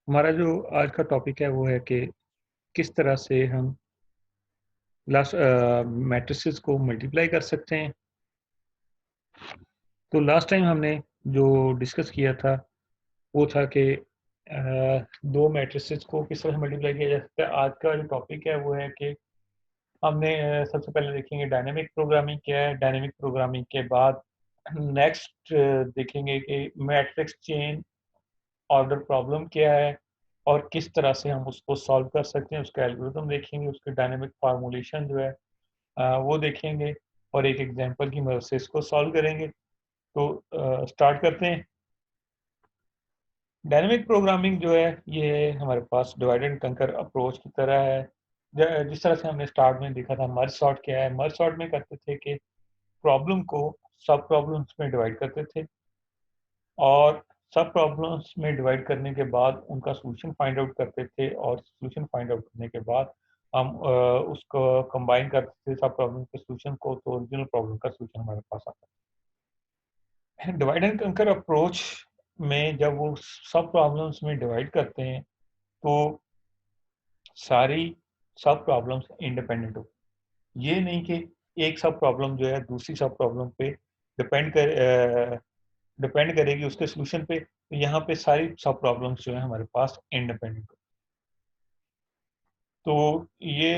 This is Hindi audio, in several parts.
हमारा जो आज का टॉपिक है वो है कि किस तरह से हम लास्ट मैट्रिसेस को मल्टीप्लाई कर सकते हैं। तो लास्ट टाइम हमने जो डिस्कस किया था वो था कि दो मैट्रिसेस को किस तरह से मल्टीप्लाई किया जा सकता है। आज का जो टॉपिक है वो है कि हमने सबसे पहले देखेंगे डायनेमिक प्रोग्रामिंग क्या है। डायनेमिक प्रोग्रामिंग के बाद नेक्स्ट देखेंगे कि मैट्रिक्स चेन ऑर्डर प्रॉब्लम क्या है और किस तरह से हम उसको सॉल्व कर सकते हैं। उसका एल्गोरिथम देखेंगे, उसके डायनेमिक फार्मूलेशन जो है वो देखेंगे और एक एग्जांपल की मदद से इसको सॉल्व करेंगे। तो स्टार्ट करते हैं। डायनेमिक प्रोग्रामिंग जो है ये हमारे पास डिवाइड एंड कंकर अप्रोच की तरह है। जिस तरह से हमने स्टार्ट में देखा था मर्ज सॉर्ट क्या है। मर्ज सॉर्ट में करते थे कि प्रॉब्लम को सब प्रॉब्लम्स में डिवाइड करते थे और सब प्रॉब्लम्स में डिवाइड करने के बाद उनका सॉल्यूशन फाइंड आउट करते थे और सॉल्यूशन फाइंड आउट करने के बाद हम उसको कंबाइन करते थे सब प्रॉब्लम के सॉल्यूशन को, तो ओरिजिनल प्रॉब्लम का सॉल्यूशन हमारे पास आता है। डिवाइड एंड कंकर अप्रोच में जब वो सब प्रॉब्लम्स में डिवाइड करते हैं तो सारी सब प्रॉब्लम्स इंडिपेंडेंट हो। ये नहीं कि एक सब प्रॉब्लम जो है दूसरी सब प्रॉब्लम पे डिपेंड कर डिपेंड करेगी उसके सॉल्यूशन पे। तो यहाँ पे सारी सब प्रॉब्लम्स जो है हमारे पास इंडिपेंडेंट। तो ये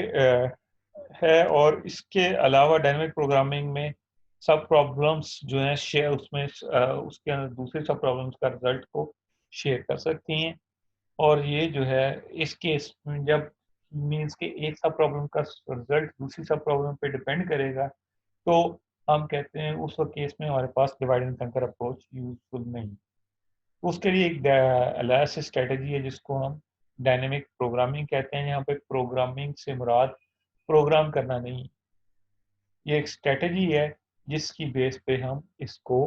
है। और इसके अलावा डायनेमिक प्रोग्रामिंग में सब प्रॉब्लम्स जो है शेयर उसमें उसके अंदर दूसरे सब प्रॉब्लम्स का रिजल्ट को शेयर कर सकती हैं। और ये जो है इस केस में जब मीन्स के एक सब प्रॉब्लम का रिजल्ट दूसरी सब प्रॉब्लम पे डिपेंड करेगा तो हम कहते हैं उस केस में हमारे पास डिवाइड एंड कंकर अप्रोच यूजफुल नहीं। उसके लिए एक एलास स्ट्रेटजी है जिसको हम डायनेमिक प्रोग्रामिंग कहते हैं। यहाँ पे प्रोग्रामिंग से मुराद प्रोग्राम करना नहीं, ये एक स्ट्रेटजी है जिसकी बेस पे हम इसको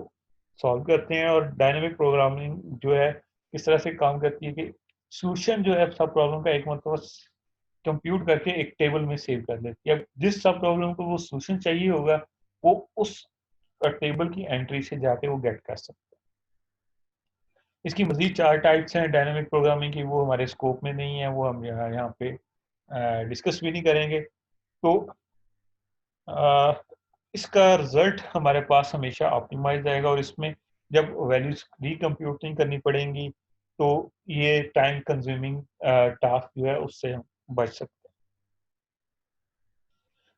सॉल्व करते हैं। और डायनेमिक प्रोग्रामिंग जो है इस तरह से काम करती है कि सॉल्यूशन जो है सब प्रॉब्लम का एक मतलब कंप्यूट करके एक टेबल में सेव कर लेती है। अब जिस सब प्रॉब्लम को वो सॉल्यूशन चाहिए होगा वो उस टेबल की एंट्री से जाके वो गेट कर सकते हैं। इसकी मजीद चार टाइप्स हैं डायनेमिक प्रोग्रामिंग की, वो हमारे स्कोप में नहीं है, वो हम यहाँ पे डिस्कस भी नहीं करेंगे। तो इसका रिजल्ट हमारे पास हमेशा ऑप्टिमाइज आएगा और इसमें जब वैल्यूज रिकम्प्यूट नहीं करनी पड़ेंगी तो ये टाइम कंज्यूमिंग टास्क जो है उससे हम बच सकते हैं।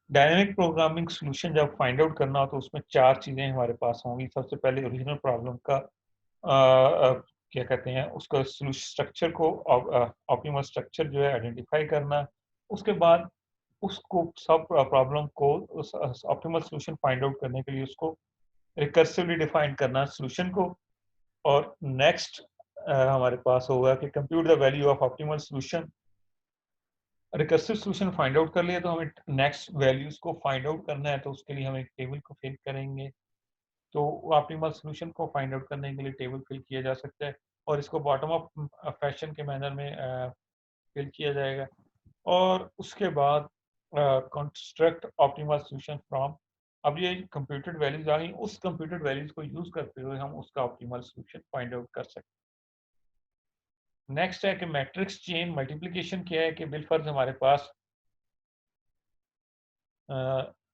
डायनेमिक प्रोग्रामिंग सॉल्यूशन जब फाइंड आउट करना हो तो उसमें चार चीज़ें हमारे पास होंगी। सबसे पहले ओरिजिनल प्रॉब्लम का क्या कहते हैं उसका स्ट्रक्चर को ऑप्टिमल स्ट्रक्चर जो है आइडेंटिफाई करना। उसके बाद उसको सब प्रॉब्लम को उस ऑप्टिमल सॉल्यूशन फाइंड आउट करने के लिए उसको रिकर्सिवली डिफाइन करना सॉल्यूशन को। और नेक्स्ट हमारे पास होगा कि compute the value of optimal solution. Recursive solution find out कर लिया तो हमें नेक्स्ट वैल्यूज को फाइंड आउट करना है, तो उसके लिए हम एक टेबल को फिल करेंगे। तो ऑप्टिमल सॉल्यूशन को फाइंड आउट करने के लिए टेबल फिल किया जा सकता है और इसको बॉटम अप फैशन के मैनर में फिल किया जाएगा। और उसके बाद कंस्ट्रक्ट ऑप्टिमल सॉल्यूशन फ्रॉम। अब ये कंप्यूटेड वैल्यूज आ गई, उस कंप्यूटेड वैल्यूज को यूज करते हुए हम उसका ऑप्टिमल सॉल्यूशन फाइंड आउट कर सकते हैं। नेक्स्ट है कि मैट्रिक्स चेन मल्टीप्लिकेशन क्या है कि बिलफर्ज हमारे पास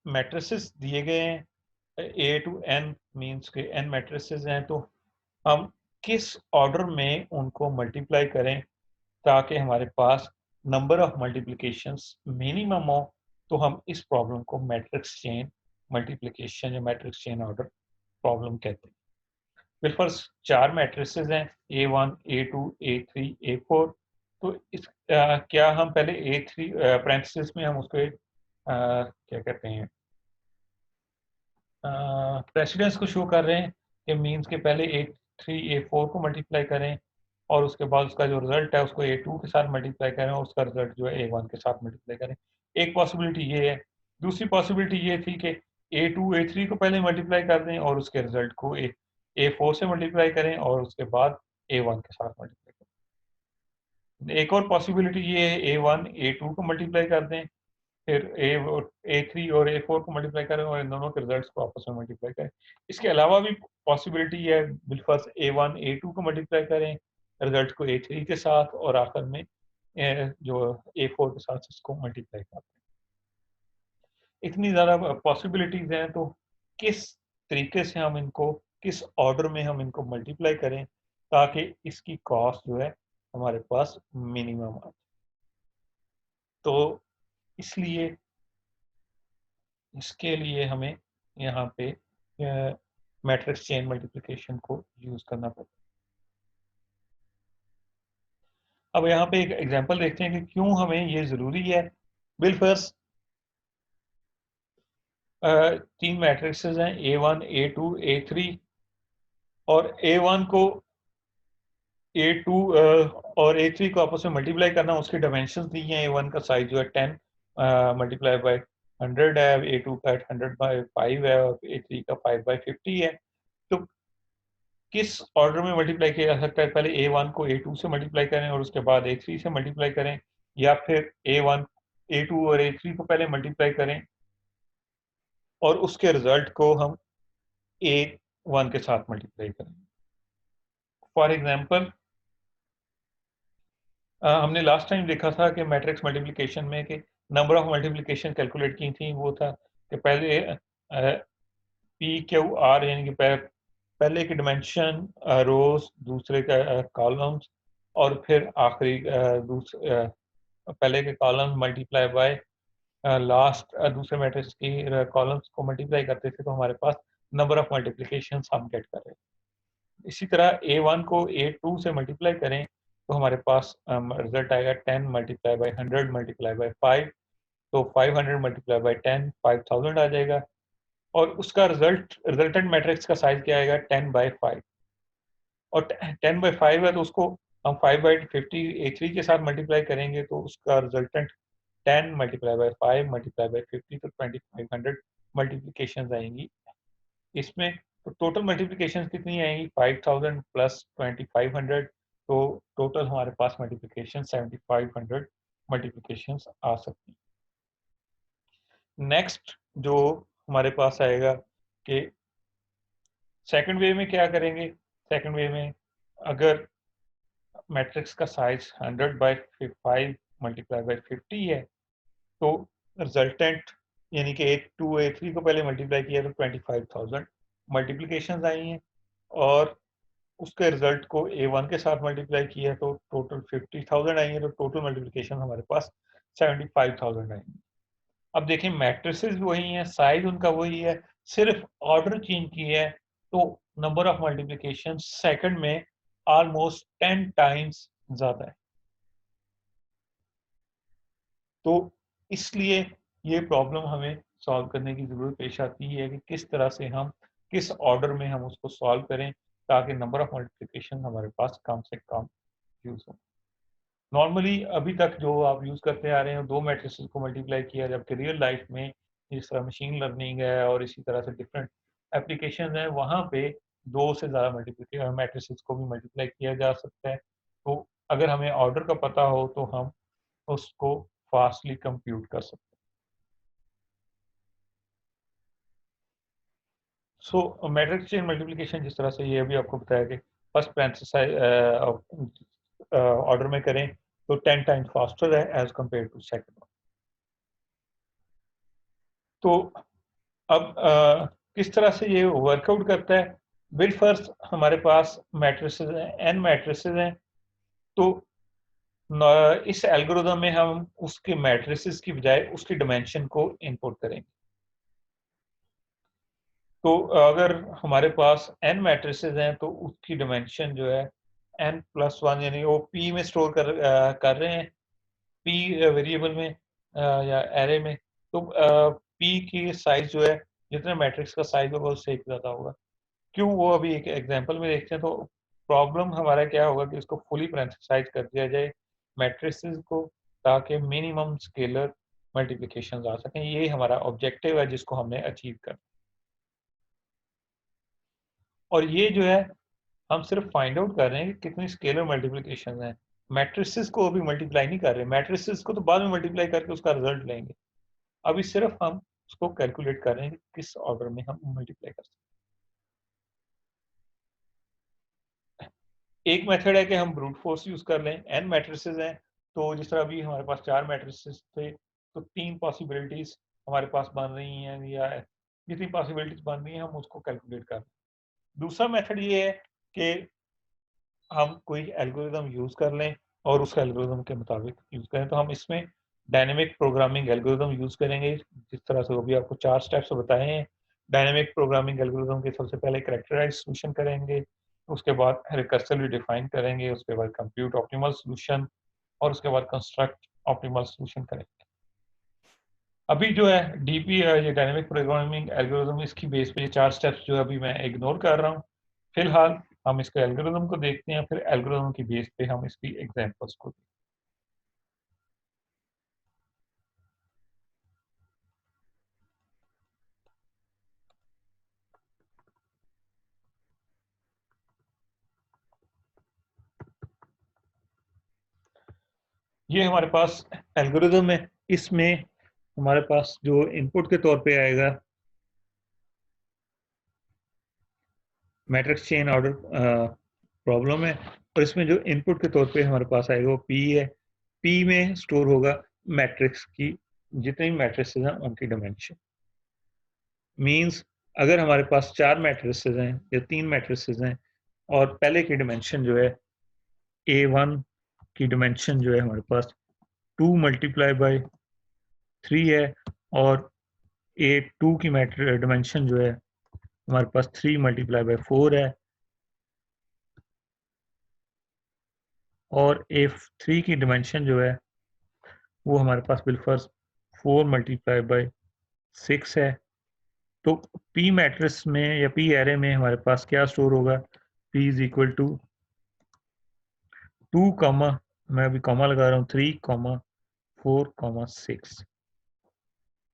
मैट्रिसेस दिए गए हैं ए टू एन, मीन्स के एन मैट्रिसेस हैं, तो हम किस ऑर्डर में उनको मल्टीप्लाई करें ताकि हमारे पास नंबर ऑफ मल्टीप्लिकेशंस मिनिमम हो। तो हम इस प्रॉब्लम को मैट्रिक्स चेन मल्टीप्लिकेशन या मैट्रिक्स चेन ऑर्डर प्रॉब्लम कहते हैं। मेरे पास चार मैट्रिसेस हैं A1, A2, A3, A4। तो इस क्या हम पहले A3 पैरेंथेसिस में हम उसको क्या कहते हैं प्रेसिडेंस को शो कर रहे हैं कि मीन्स के पहले A3 A4 को मल्टीप्लाई करें और उसके बाद उसका जो रिजल्ट है उसको A2 के साथ मल्टीप्लाई करें और उसका रिजल्ट जो है A1 के साथ मल्टीप्लाई करें। एक पॉसिबिलिटी ये है। दूसरी पॉसिबिलिटी ये थी कि A2 A3 को पहले मल्टीप्लाई कर दें और उसके रिजल्ट को A4 से मल्टीप्लाई करें और उसके बाद A1 के साथ मल्टीप्लाई करें। एक और पॉसिबिलिटी ये है A1 A2 को मल्टीप्लाई कर दें, फिर A3 और A4 को मल्टीप्लाई करें और इन दोनों के रिजल्ट्स को आपस में मल्टीप्लाई करें। इसके अलावा भी पॉसिबिलिटी है बिलफर्ज A1 A2 को मल्टीप्लाई करें रिजल्ट को A3 के साथ और आखिर में जो A4 के साथ इसको मल्टीप्लाई करते हैं। इतनी ज़्यादा पॉसिबिलिटीज़ हैं, तो किस तरीके से हम इनको, किस ऑर्डर में हम इनको मल्टीप्लाई करें ताकि इसकी कॉस्ट जो है हमारे पास मिनिमम आए। तो इसलिए इसके लिए हमें यहाँ पे मैट्रिक्स चेन मल्टीप्लिकेशन को यूज़ करना पड़ता है। अब यहाँ पे एक एग्जांपल देखते हैं कि क्यों हमें ये ज़रूरी है। बिलफर्स्ट 3 मैट्रिक्सेस हैं A1, A2, A3 और A1 को A2 और A3 को आपस में मल्टीप्लाई करना, उसकी डायमेंशंस दी हैं। A1 का साइज जो है 10 मल्टीप्लाई बाय 100 है, A2 का 100 बाय 5 है और A3 का 5 बाय 50 है। तो किस ऑर्डर में मल्टीप्लाई किया जा सकता है? पहले A1 को A2 से मल्टीप्लाई करें और उसके बाद A3 से मल्टीप्लाई करें, या फिर A1 A2 और A3 को पहले मल्टीप्लाई करें और उसके रिजल्ट को हम A1 के साथ मल्टीप्लाई करें। फॉर एग्जांपल हमने लास्ट टाइम देखा था कि मैट्रिक्स मल्टीप्लिकेशन में कि नंबर ऑफ मल्टीप्लिकेशन कैलकुलेट की थी, वो था कि पहले पी क्यू आर यानी कि पहले की डिमेंशन रोज, दूसरे का कॉलम्स और फिर आखिरी पहले के कॉलम्स मल्टीप्लाई बाय लास्ट दूसरे मैट्रिक्स की कॉलम्स को मल्टीप्लाई करते थे, तो हमारे पास नंबर ऑफ मल्टीप्लिकेशन हम गेट कर रहे हैं। इसी तरह A1 को A2 से मल्टीप्लाई करें तो हमारे पास रिजल्ट आएगा 10 मल्टीप्लाई बाय 100 मल्टीप्लाई बाय 5, तो 500 मल्टीप्लाई बाय 10 5000 आ जाएगा और उसका रिजल्टेंट मैट्रिक्स का साइज क्या आएगा 10 बाय 5 और 10 बाय 5 है तो उसको हम 5 बाय 50 A3 के साथ मल्टीप्लाई करेंगे तो उसका resultant 10 multiply by 5 multiply by 50 तो 2500 मल्टीप्लिकेशंस आएंगी इसमें। तो टोटल मल्टीप्लिकेशन कितनी आएंगी 5000 प्लस 2500, तो टोटल हमारे पास मल्टीप्लिकेशन 7500 मल्टीप्लिकेशन आ सकती हैं। नेक्स्ट जो हमारे पास आएगा कि सेकंड वे में क्या करेंगे। सेकंड वे में अगर मैट्रिक्स का साइज 100 बाय 5 मल्टीप्लाई बाय 50 है तो रिजल्टेंट यानी कि A2 A3 को पहले मल्टीप्लाई किया तो 25000 मल्टीप्लिकेशन आई हैं और उसके रिजल्ट को A1 के साथ मल्टीप्लाई किया तो टोटल 50,000 आएंगे, तो टोटल मल्टीप्लिकेशन हमारे पास 75,000 आएंगे। अब देखें मैट्रिसेस वही हैं, साइज उनका वही है, सिर्फ ऑर्डर चेंज किया है, तो नंबर ऑफ मल्टीप्लिकेशन सेकंड में ऑलमोस्ट 10 टाइम्स ज्यादा है। तो इसलिए ये प्रॉब्लम हमें सॉल्व करने की जरूरत पेश आती है कि किस तरह से हम किस ऑर्डर में हम उसको सॉल्व करें ताकि नंबर ऑफ मल्टीप्लिकेशन हमारे पास कम से कम यूज हो। नॉर्मली अभी तक जो आप यूज करते आ रहे हैं दो मैट्रिसेस को मल्टीप्लाई किया, जबकि रियल लाइफ में जिस तरह मशीन लर्निंग है और इसी तरह से डिफरेंट एप्लीकेशन है वहाँ पे दो से ज़्यादा मल्टीप्लिकेशन मैट्रिसेस को भी मल्टीप्लाई किया जा सकता है। तो अगर हमें ऑर्डर का पता हो तो हम उसको फास्टली कंप्यूट कर सकते हैं। सो मैट्रिक्स चेन मल्टीप्लिकेशन जिस तरह से ये अभी आपको बताया कि फर्स्ट पैरेंथेसिस ऑर्डर में करें तो 10 टाइम्स फास्टर है एज कंपेयर टू सेकंड। तो अब किस तरह से ये वर्कआउट करता है। बिल फर्स्ट हमारे पास मैट्रिसेस हैं, एन मैट्रिसेस हैं, तो इस एल्गोरिदम में हम उसके मैट्रिसेस की बजाय उसकी डायमेंशन को इनपुट करेंगे। तो अगर हमारे पास एन मैट्रिसेस हैं तो उसकी डायमेंशन जो है एन प्लस वन, यानी वो पी में स्टोर कर रहे हैं, पी वेरिएबल में या एरे में। तो पी की साइज जो है जितना मैट्रिक्स का साइज होगा उससे एक ज़्यादा होगा। क्यों, वो अभी एक एग्जांपल में देखते हैं। तो प्रॉब्लम हमारा क्या होगा कि इसको फुली पैरेंथेसाइज कर दिया जाए मैट्रिसेस को ताकि मिनिमम स्केलर मल्टीप्लिकेशन आ सकें। ये हमारा ऑब्जेक्टिव है जिसको हमने अचीव कर। और ये जो है हम सिर्फ फाइंड आउट कर रहे हैं कि कितनी स्केलर मल्टीप्लिकेशन है, मैट्रिसेस को अभी मल्टीप्लाई नहीं कर रहे। मैट्रिसेस को तो बाद में मल्टीप्लाई करके उसका रिजल्ट लेंगे। अभी सिर्फ हम उसको कैलकुलेट कर रहे हैं कि किस ऑर्डर में हम मल्टीप्लाई कर सकते एक मेथड है कि हम ब्रूट फोर्स यूज कर लें, n मैट्रिसेस हैं, तो जिस तरह अभी हमारे पास 4 मैट्रिसेस थे, तो 3 पॉसिबिलिटीज हमारे पास बन रही हैं, या जितनी पॉसिबिलिटीज बन रही हैं हम उसको कैलकुलेट कर। दूसरा मेथड ये है कि हम कोई एल्गोरिदम यूज कर लें और उस एल्गोरिदम के मुताबिक यूज करें। तो हम इसमें डायनेमिक प्रोग्रामिंग एल्गोरिदम यूज करेंगे, जिस तरह से अभी आपको 4 स्टेप्स बताए हैं। डायनेमिक प्रोग्रामिंग एल्गोरिदम के सबसे पहले कैरेक्टराइज सॉल्यूशन करेंगे, उसके बाद रिकर्सिवली डिफाइन करेंगे, उसके बाद कंप्यूट ऑप्टिमल सॉल्यूशन, और उसके बाद कंस्ट्रक्ट ऑप्टिमल सॉल्यूशन करेंगे। अभी जो है डीपी ये डायनेमिक प्रोग्रामिंग एल्गोरिदम, इसकी बेस पे ये 4 स्टेप्स जो अभी मैं इग्नोर कर रहा हूँ फिलहाल। हम इसके एल्गोरिदम को देखते हैं, फिर एल्गोरिदम की बेस पे हम इसकी एग्जांपल्स को। ये हमारे पास एल्गोरिदम है, इसमें हमारे पास जो इनपुट के तौर पे आएगा मैट्रिक्स चेन ऑर्डर प्रॉब्लम है, और इसमें जो इनपुट के तौर पे हमारे पास आएगा वो पी है। पी में स्टोर होगा मैट्रिक्स की जितनी मैट्रिसेस हैं उनकी डायमेंशन। मींस अगर हमारे पास 4 मैट्रिसेस हैं या 3 मैट्रिसेस हैं, और पहले की डायमेंशन जो है A1 की डायमेंशन जो है हमारे पास 2 मल्टीप्लाई बाय 3 है, और A2 की डायमेंशन जो है हमारे पास 3 मल्टीप्लाई बाय 4 है, और A3 की डायमेंशन जो है वो हमारे पास बिलफर्ज 4 मल्टीप्लाई बाय 6 है। तो P मैट्रिक्स में या P एरे में हमारे पास क्या स्टोर होगा? P is equal to 2 comma, मैं अभी कॉमा लगा रहा हूँ, 3 कॉमा 4 कॉमा 6,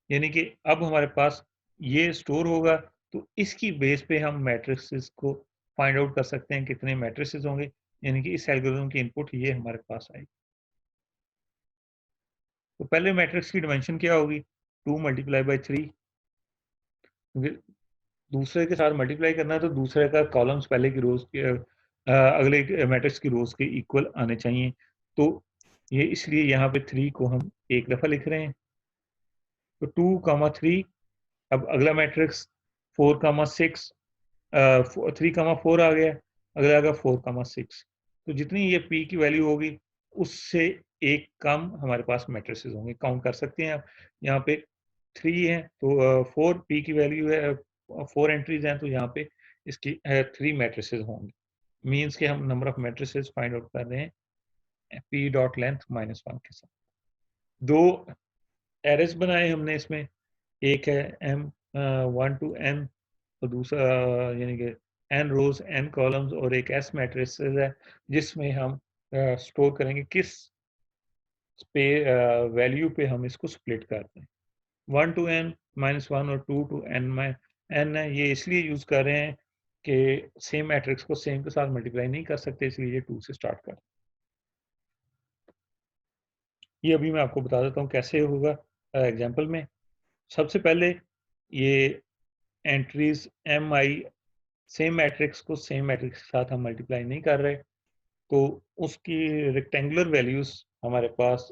यानी कि अब हमारे पास ये स्टोर होगा। तो इसकी बेस पे हम मैट्रिक्स को फाइंड आउट कर सकते हैं कितने मैट्रिक्स होंगे, यानी कि इस एल्गोरिथम की इनपुट ये हमारे पास आएगी। तो पहले मैट्रिक्स की डायमेंशन क्या होगी? 2 मल्टीप्लाई बाई 3, क्योंकि दूसरे के साथ मल्टीप्लाई करना है तो दूसरे का कॉलम्स पहले की रोज के अगले मैट्रिक्स की रोज के इक्वल आने चाहिए। तो ये इसलिए यहाँ पे 3 को हम एक दफा लिख रहे हैं। तो 2 कामा 3, अब अगला मैट्रिक्स 4 कामा 6, 3 कामा 4 आ गया, अगला आ गया 4 कामा 6। तो जितनी ये पी की वैल्यू होगी उससे एक कम हमारे पास मैट्रिसेस होंगे, काउंट कर सकते हैं आप। यहाँ पे 3 है तो 4 पी की वैल्यू है, 4 एंट्रीज हैं, तो यहाँ पे इसकी 3 मैट्रिसेस होंगे। मीन्स के हम number of matrices find out कर रहे हैं पी डॉट लेंथ -1 के साथ। दो एरेस बनाए हमने इसमें, एक है एम 1 टू एन, और दूसरा यानी कि एन रोज एन कॉलम्स, और एक एस मैट्रिसेस है जिसमें हम स्टोर करेंगे किस पे वैल्यू पे हम इसको स्प्लिट करते हैं। 1 टू एन -1 और 2 टू एन में एन है, ये इसलिए यूज कर रहे हैं कि सेम मैट्रिक्स को सेम के साथ मल्टीप्लाई नहीं कर सकते, इसलिए ये 2 से स्टार्ट कर। ये अभी मैं आपको बता देता हूँ कैसे होगा एग्जाम्पल में। सबसे पहले ये एंट्रीज एम आई, सेम मैट्रिक्स को सेम मैट्रिक्स के साथ हम मल्टीप्लाई नहीं कर रहे, तो उसकी रेक्टेंगुलर वैल्यूज हमारे पास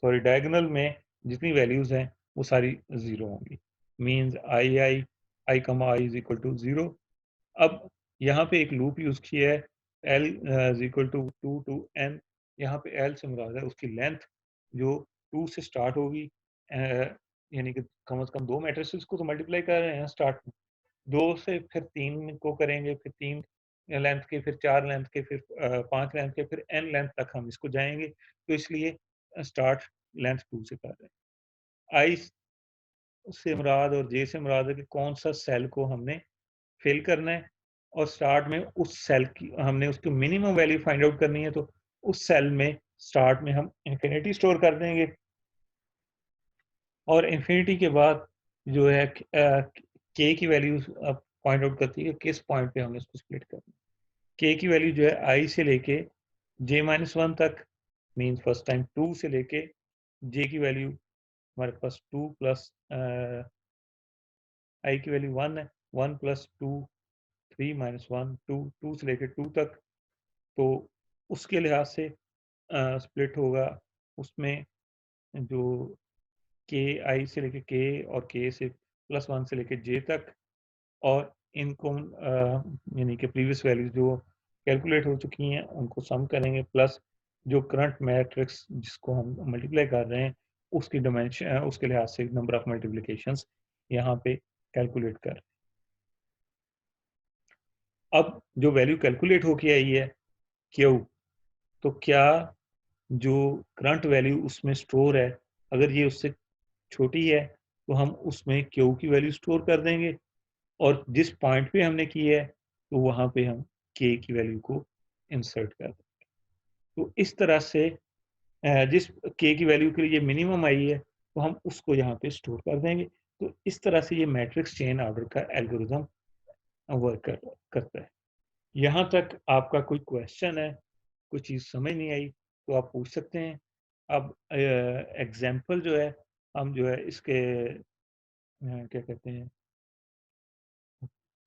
सॉरी डायगोनल में जितनी वैल्यूज हैं वो सारी जीरो होंगी। Means I comma I is equal to zero. अब यहाँ पे एक लूप यूज किया है, L is equal to 2 to N. यहाँ पे एल से मुराद है उसकी लेंथ जो 2 से स्टार्ट होगी, यानी कि कम से कम 2 मैट्रिसेस को तो मल्टीप्लाई कर रहे हैं स्टार्ट में, 2 से फिर 3 को करेंगे, फिर 3 लेंथ के, फिर 4 लेंथ के, फिर 5 लेंथ के, फिर एन लेंथ तक हम इसको जाएंगे। तो इसलिए स्टार्ट लेंथ 2 से कर रहे हैं। आई से मुराद और जे से मुराद है कि कौन सा सेल को हमने फिल करना है, और स्टार्ट में उस सेल की हमने उसकी मिनिमम वैल्यू फाइंड आउट करनी है, तो उस सेल में स्टार्ट में हम इंफिनिटी स्टोर कर देंगे, और इंफिनिटी के बाद जो है के की वैल्यू पॉइंट आउट करती है कि किस पॉइंट पे हमने इसको स्प्लिट करना है। के की वैल्यू जो है आई से लेके j-1 तक, मीन फर्स्ट टाइम 2 से लेके जे की वैल्यू हमारे पास 2 प्लस आई की वैल्यू 1 है, 1 प्लस 2 3 माइनस 1 2 2 से लेके 2 तक, तो उसके लिहाज से स्प्लिट होगा। उसमें जो के आई से लेके के और के से प्लस 1 से लेके जे तक, और इनको यानी कि प्रीवियस वैल्यूज जो कैलकुलेट हो चुकी हैं उनको सम करेंगे, प्लस जो करंट मैट्रिक्स जिसको हम मल्टीप्लाई कर रहे हैं उसकी डायमेंशन, उसके लिहाज से नंबर ऑफ मल्टीप्लिकेशंस यहाँ पे कैलकुलेट कर। अब जो वैल्यू कैलकुलेट होके आई है क्यू, तो क्या जो करंट वैल्यू उसमें स्टोर है, अगर ये उससे छोटी है तो हम उसमें क्यू की वैल्यू स्टोर कर देंगे, और जिस पॉइंट पे हमने की है तो वहां पे हम के की वैल्यू को इंसर्ट कर दें। तो इस तरह से जिस के की वैल्यू के लिए मिनिमम आई है तो हम उसको यहाँ पे स्टोर कर देंगे। तो इस तरह से ये मैट्रिक्स चेन ऑर्डर का एल्गोरिथम वर्क करता है। यहाँ तक आपका कोई क्वेश्चन है, कोई चीज़ समझ नहीं आई तो आप पूछ सकते हैं। अब एग्जाम्पल जो है, हम जो है इसके क्या कहते हैं,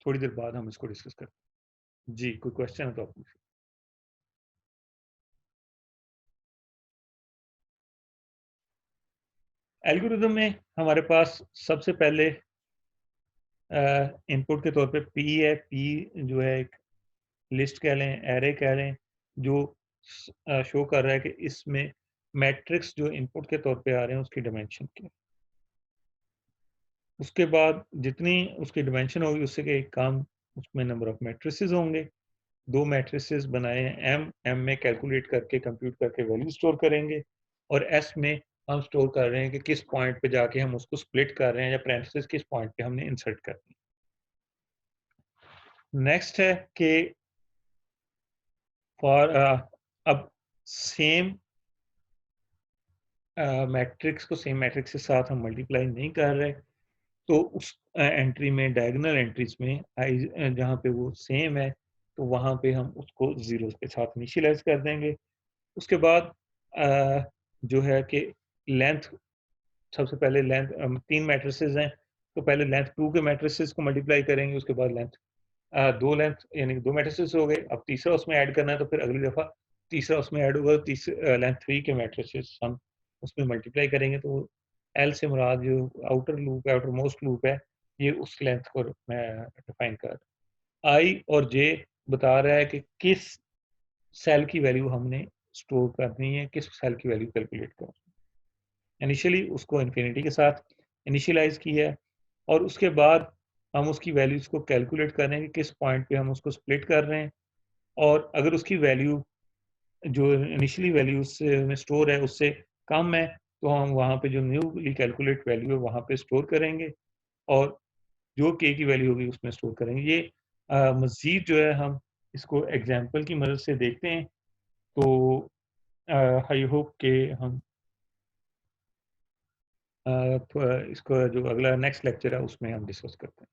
थोड़ी देर बाद हम इसको डिस्कस करते हैं। जी, कोई क्वेश्चन है तो आप पूछिए। एल्गोरिदम में हमारे पास सबसे पहले इनपुट के तौर पे पी है। पी जो है एक लिस्ट कह लें, एरे कह लें, जो शो कर रहा है कि इसमें मैट्रिक्स जो इनपुट के तौर पे आ रहे हैं उसकी डायमेंशन क्या है। उसके बाद जितनी उसकी डायमेंशन होगी उससे के एक काम, उसमें नंबर ऑफ मैट्रिसेस होंगे। दो मैट्रिसेस बनाए हैं, एम एम में कैलकुलेट करके कंप्यूट करके वैल्यू स्टोर करेंगे, और एस में हम स्टोर कर रहे हैं कि किस पॉइंट पे जाके हम उसको स्प्लिट कर रहे हैं, या पैरेंथेसिस किस पॉइंट पे हमने इंसर्ट करनी है। नेक्स्ट है कि फॉर अब सेम मैट्रिक्स को सेम मैट्रिक्स के साथ हम मल्टीप्लाई नहीं कर रहे, तो उस एंट्री में, डायगोनल एंट्रीज में आई जहाँ पे वो सेम है तो वहाँ पे हम उसको जीरो के साथ इनिशियलाइज कर देंगे। उसके बाद जो है कि लेंथ, सबसे पहले लेंथ, तीन मैट्रिसेस हैं तो पहले लेंथ टू के मैट्रिसेस को मल्टीप्लाई करेंगे, उसके बाद लेंथ दो लेंथ यानी कि दो मैट्रिसेस हो गए। अब तीसरा उसमें ऐड करना है तो फिर अगली दफ़ा तीसरा उसमें ऐड होगा, तीसरे लेंथ थ्री के मैट्रिसेस हम उसमें मल्टीप्लाई करेंगे। तो एल से मुराद जो आउटर लूप है, आउटर मोस्ट लूप है, ये उस लेंथ को मैं डिफाइन कर। आई और जे बता रहा है कि किस सेल की वैल्यू हमने स्टोर करनी है, किस सेल की वैल्यू कैलकुलेट करनी है। इनिशियली उसको इन्फिनिटी के साथ इनिशियलाइज किया है, और उसके बाद हम उसकी वैल्यूज को कैलकुलेट कर रहे हैं कि किस पॉइंट पे हम उसको स्प्लिट कर रहे हैं, और अगर उसकी वैल्यू जो इनिशियली वैल्यू में स्टोर है उससे कम है तो हम वहाँ पे जो न्यूली कैलकुलेट वैल्यू है वहाँ पे स्टोर करेंगे, और जो के की वैल्यू होगी उसमें स्टोर करेंगे। ये मज़ीद जो है हम इसको एग्जाम्पल की मदद से देखते हैं। तो आई होप कि हम इसको जो अगला नेक्स्ट लेक्चर है उसमें हम डिस्कस करते हैं।